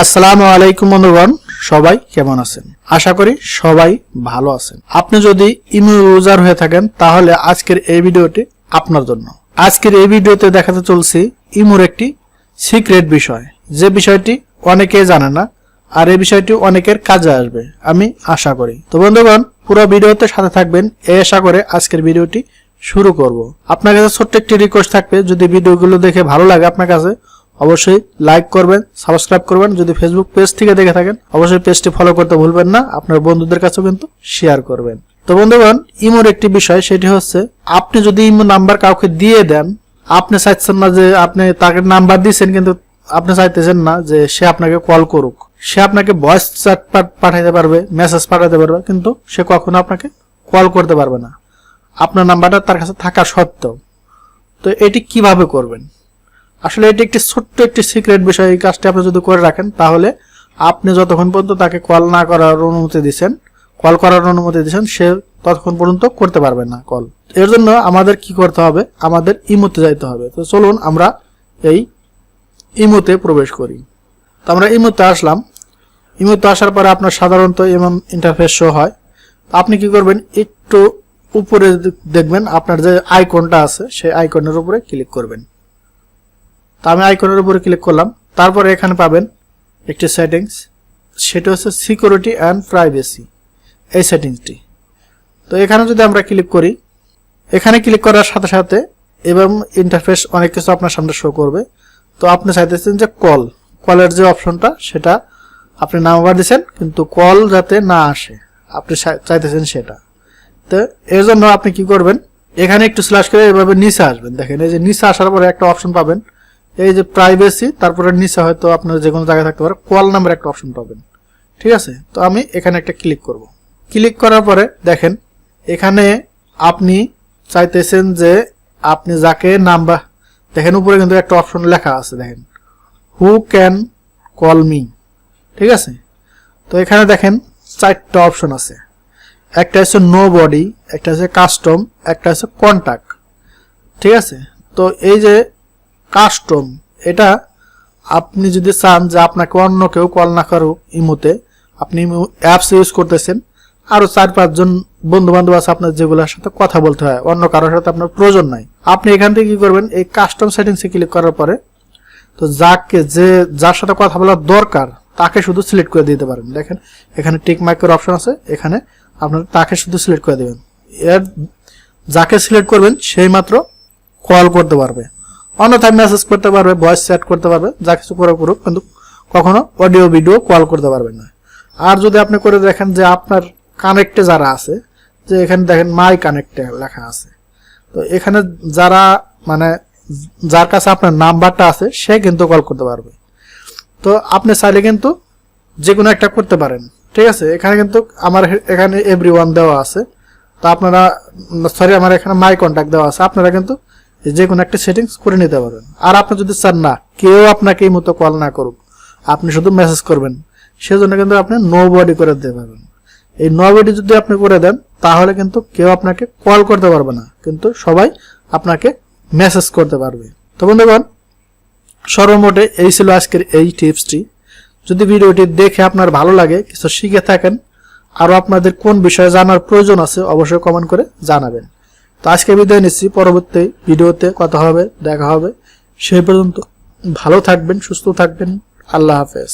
আসসালামু আলাইকুম বন্ধুগণ, সবাই কেমন আছেন? আশা করি সবাই ভালো আছেন। আপনি যদি ইমো ইউজার হয়ে থাকেন তাহলে আজকের এই ভিডিওটি আপনার জন্য। আজকের এই ভিডিওতে দেখাতে চলছি ইমোর একটি সিক্রেট বিষয়, যে বিষয়টি অনেকেই জানে না, আর এই বিষয়টি অনেকের কাজে আসবে আমি আশা করি। তো বন্ধুগণ, পুরো ভিডিওতে সাথে থাকবেন এই আশা করে আজকের ভিডিওটি শুরু করব। আপনার কাছে ছোট্ট একটি রিকোয়েস্ট থাকবে, যদি ভিডিওগুলো দেখে ভালো লাগে আপনার কাছে অবশ্যই লাইক করবেন, সাবস্ক্রাইব করবেন। যদি ফেসবুক পেজ থেকে দেখে থাকেন অবশ্যই পেজটি ফলো করতে ভুলবেন না, আপনার বন্ধুদের কাছেও কিন্তু শেয়ার করবেন। তো বন্ধুগণ, ইমোর একটি বিষয়, সেটি হচ্ছে আপনি যদি ইমো নাম্বার কাউকে দিয়ে দেন, আপনি চাইছেন না যে আপনি তাকে নাম্বার দিয়েছেন, কিন্তু আপনি চাইতেছেন না যে সে আপনাকে কল করুক। সে আপনাকে ভয়েস চ্যাট পাঠাইতে পারবে, মেসেজ পাঠাতে পারবে, কিন্তু সে কখনো আপনাকে কল করতে পারবে না আপনার নাম্বারটা তার কাছে থাকা সত্ত্বেও। তো এটি কিভাবে করবেন? আসলে এটি একটি ছোট্ট একটি সিক্রেট বিষয়। এই কাজটি আপনি যদি করে রাখেন তাহলে আপনি যতক্ষণ পর্যন্ত তাকে কল না করার অনুমতি দিচ্ছেন, কল করার অনুমতি দিচ্ছেন, সে ততক্ষণ পর্যন্ত করতে পারবে না কল। এর জন্য আমাদের কি করতে হবে? আমাদের ইমোতে যাইতে হবে। তো চলুন আমরা এই ইমোতে প্রবেশ করি। তো আমরা ইমোতে আসলাম। ইমোতে আসার পরে আপনার সাধারণত এমন ইন্টারফেস শো হয়। আপনি কি করবেন? একটু উপরে দেখবেন আপনার যে আইকনটা আছে, সেই আইকনের উপরে ক্লিক করবেন। তো আমি আইকনের উপরে ক্লিক করলাম। তারপরে এখানে পাবেন একটি সেটিংস, সেটা হচ্ছে সিকিউরিটি অ্যান্ড প্রাইভেসি, এই সেটিংসটি। তো এখানে যদি আমরা ক্লিক করি, এখানে ক্লিক করার সাথে সাথে এবং ইন্টারফেস অনেক কিছু আপনার সামনে শো করবে। তো আপনি চাইতেছেন যে কলের যে অপশনটা, সেটা আপনি নাম্বার দিচ্ছেন কিন্তু কল যাতে না আসে, আপনি চাইতেছেন সেটা। তো এর জন্য আপনি কি করবেন? এখানে একটু স্ল্যাশ করে এভাবে নিচে আসবেন। দেখেন এই যে নিচে আসার পরে একটা অপশন পাবেন, এই যে প্রাইভেসি, তারপরে নিচে হয়তো আপনার যে কোনো জায়গায় থাকতে পারে কল নাম্বার একটা অপশন পাবেন। ঠিক আছে, তো আমি এখানে একটা ক্লিক করব। ক্লিক করার পরে দেখেন এখানে আপনি চাইতেছেন যে আপনি যাকে নাম্বার, দেখেন উপরে কিন্তু একটা অপশন লেখা আছে, দেখেন হু ক্যান কল মি। ঠিক আছে, তো এখানে দেখেন 4টা অপশন আছে। একটা হচ্ছে নো বডি, একটা হচ্ছে কাস্টম, একটা হচ্ছে কন্টাক্ট। ঠিক আছে, তো এই যে কাস্টম, এটা আপনি যদি চান যে আপনাকে অন্য কেউ কল না করুক ইমোতে, আপনি অ্যাপস ইউজ করতেছেন, আরো 4-5 জন বন্ধু বান্ধব আছে আপনার, যেগুলোর সাথে কথা বলতে হয়, অন্য কারোর সাথে আপনার প্রয়োজন নাই। আপনি এখান থেকে কি করবেন? এই কাস্টম সেটিংসে ক্লিক করার পরে তো যার সাথে কথা বলার দরকার তাকে শুধু সিলেক্ট করে দিতে পারেন। দেখেন এখানে টিক মার্কের অপশন আছে, এখানে আপনার তাকে শুধু সিলেক্ট করে দেবেন। এর যাকে সিলেক্ট করবেন সেই মাত্র কল করতে পারবে, অন্যথায় মেসেজ করতে পারবে, ভয়েস চ্যাট করতে পারবে, যা কিছু করে করুক, কিন্তু কখনো অডিও ভিডিও কল করতে পারবেন না। আর যদি আপনি করে দেখেন যে আপনার কানেক্টে যারা আছে, যে এখানে দেখেন মাই কানেক্টে লেখা আছে, তো এখানে যারা মানে যার কাছে আপনার নাম্বারটা আছে সে কিন্তু কল করতে পারবে। তো আপনি চাইলে কিন্তু যে কোনো একটা করতে পারেন। ঠিক আছে, এখানে কিন্তু আমার এখানে এভরিওয়ান দেওয়া আছে, তো আপনারা আমার এখানে মাই কন্ট্যাক্ট দেওয়া আছে, আপনারা কিন্তু যে কোনো একটা সেটিংস করে নিতে পারবেন। আর আপনি যদি চান না কেউ আপনাকে এই মতো কল না করুক, আপনি শুধু মেসেজ করবেন, সেজন্য কিন্তু আপনি নো বডি করে দিতে পারবেন। এই নো বডি যদি আপনি করে দেন তাহলে কিন্তু কেউ আপনাকে কল করতে পারবে না, কিন্তু সবাই আপনাকে মেসেজ করতে পারবে। তো বন্ধুগণ, সর্বমোটে এই ছিল আজকের এই টিপসটি। যদি ভিডিওটি দেখে আপনার ভালো লাগে, কিছু শিখে থাকেন, আরো আপনাদের কোন বিষয়ে জানার প্রয়োজন আছে অবশ্যই কমেন্ট করে জানাবেন। তো আজকে বিদায় নিচ্ছি, পরবর্তী ভিডিওতে কথা হবে, দেখা হবে। সেই পর্যন্ত ভালো থাকবেন, সুস্থ থাকবেন। আল্লাহ হাফেজ।